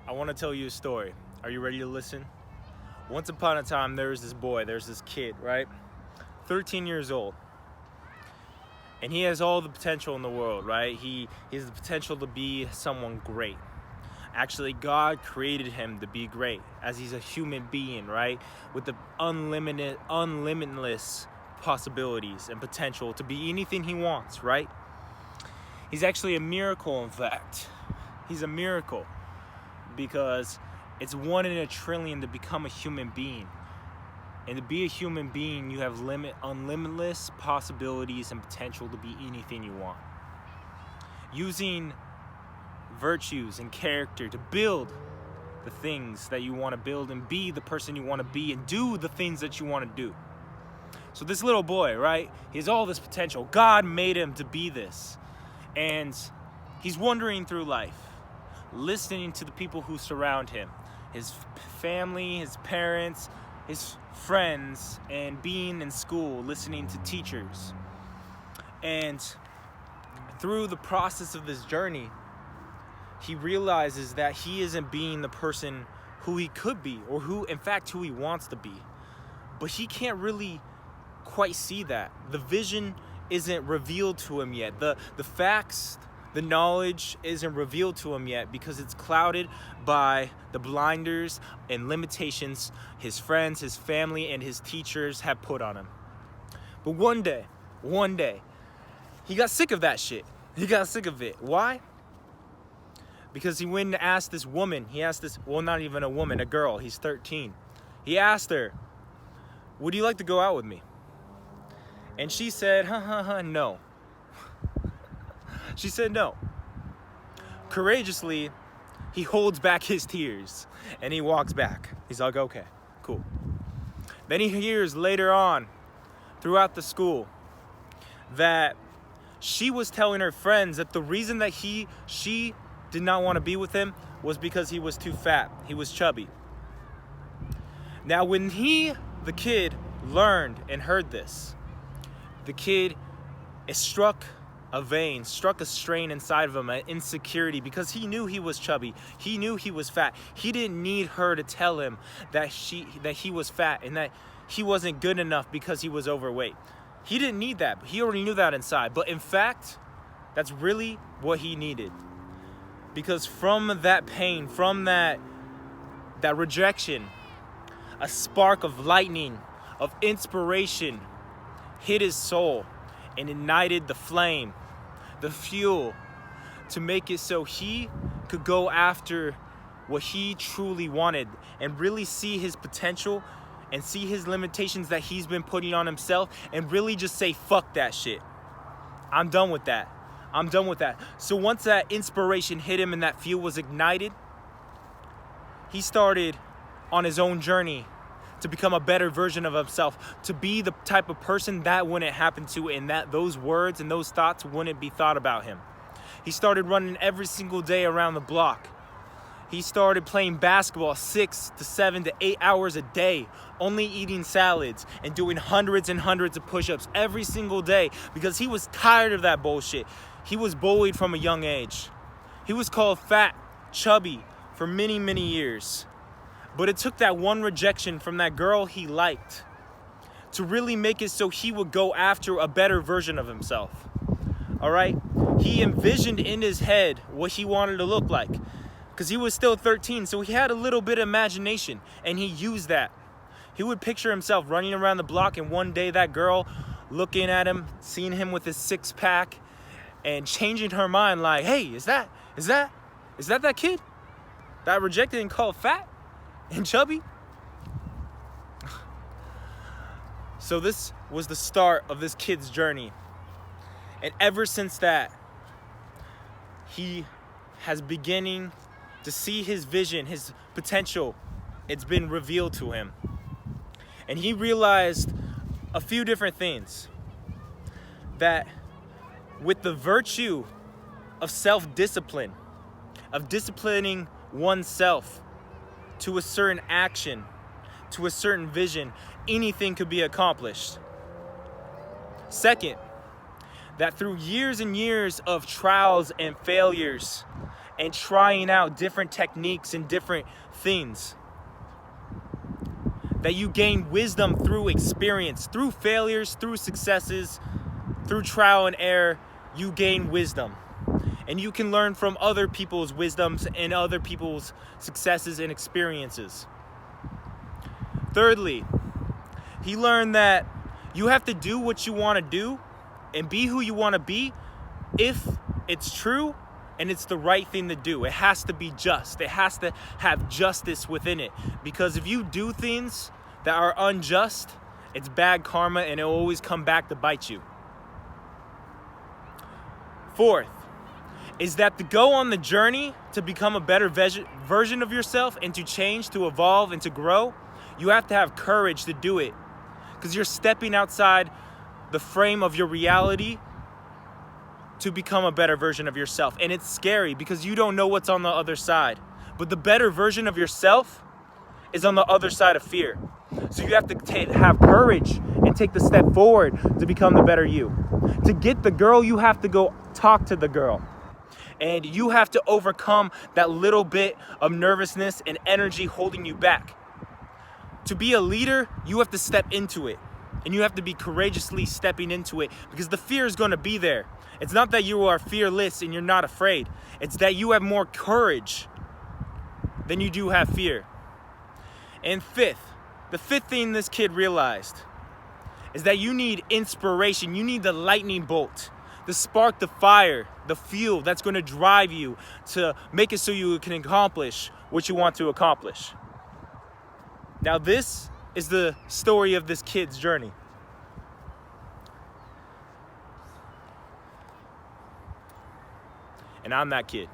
I want to tell you a story. Are you ready to listen? Once upon a time, there's this kid, right? 13 years old. And he has all the potential in the world, right? He has the potential to be someone great. Actually, God created him to be great, as he's a human being, right? With the unlimitless possibilities and potential to be anything he wants, right? He's actually a miracle, in fact. He's a miracle because it's 1 in a trillion to become a human being. And to be a human being, you have unlimitless possibilities and potential to be anything you want. Using virtues and character to build the things that you want to build and be the person you want to be and do the things that you want to do. So this little boy, right? He has all this potential. God made him to be this. And he's wandering through life, listening to the people who surround him, his family, his parents, his friends, and being in school, listening to teachers. And through the process of this journey, he realizes that he isn't being the person who he could be, or who he wants to be. But he can't really quite see that. The vision isn't revealed to him yet. The facts, the knowledge isn't revealed to him yet because it's clouded by the blinders and limitations his friends, his family, and his teachers have put on him. But one day, he got sick of that shit. He got sick of it. Why? Because he went and asked this woman, not even a woman, a girl, he's 13. He asked her, would you like to go out with me? And she said, no. She said no. Courageously, he holds back his tears and he walks back. He's like, okay, cool. Then he hears later on, throughout the school, that she was telling her friends that the reason that she did not want to be with him was because he was too fat. He was chubby. Now, when the kid, learned and heard this, the kid struck a strain inside of him, an insecurity, because he knew he was chubby. He knew he was fat. He didn't need her to tell him that he was fat and that he wasn't good enough because he was overweight. He didn't need that. He already knew that inside. But in fact, that's really what he needed. Because from that pain, from that rejection, a spark of lightning, of inspiration hit his soul and ignited the flame, the fuel, to make it so he could go after what he truly wanted and really see his potential and see his limitations that he's been putting on himself and really just say, fuck that shit. I'm done with that. I'm done with that. So once that inspiration hit him and that fuel was ignited, he started on his own journey to become a better version of himself, to be the type of person that wouldn't happen to, and that those words and those thoughts wouldn't be thought about him. He started running every single day around the block. He started playing basketball 6 to 7 to 8 hours a day, only eating salads and doing hundreds and hundreds of push-ups every single day because he was tired of that bullshit. He was bullied from a young age. He was called fat, chubby for many, many years. But it took that one rejection from that girl he liked to really make it so he would go after a better version of himself. All right? He envisioned in his head what he wanted to look like because he was still 13, so he had a little bit of imagination, and he used that. He would picture himself running around the block, and one day that girl looking at him, seeing him with his six-pack, and changing her mind like, hey, is that kid that rejected and called fat and chubby? So this was the start of this kid's journey. And ever since that, he has beginning to see his vision, his potential. It's been revealed to him. And he realized a few different things. That with the virtue of self-discipline, of disciplining oneself to a certain action, to a certain vision, anything could be accomplished. Second, that through years and years of trials and failures and trying out different techniques and different things. That you gain wisdom through experience, through failures, through successes, through trial and error. You gain wisdom. And you can learn from other people's wisdoms and other people's successes and experiences. Thirdly, he learned that you have to do what you want to do and be who you want to be if it's true and it's the right thing to do. It has to be just. It has to have justice within it. Because if you do things that are unjust, it's bad karma and it'll always come back to bite you. Fourth, is that to go on the journey to become a better version of yourself and to change, to evolve, and to grow, you have to have courage to do it. Because you're stepping outside the frame of your reality to become a better version of yourself. And it's scary because you don't know what's on the other side. But the better version of yourself is on the other side of fear. So you have to have courage and take the step forward to become the better you. To get the girl, you have to go talk to the girl. And you have to overcome that little bit of nervousness and energy holding you back. To be a leader, you have to step into it. And you have to be courageously stepping into it because the fear is going to be there. It's not that you are fearless and you're not afraid. It's that you have more courage than you do have fear. And fifth, the fifth thing this kid realized is that you need inspiration. You need the lightning bolt, the spark, the fire, the fuel that's going to drive you to make it so you can accomplish what you want to accomplish. Now this is the story of this kid's journey. And I'm that kid.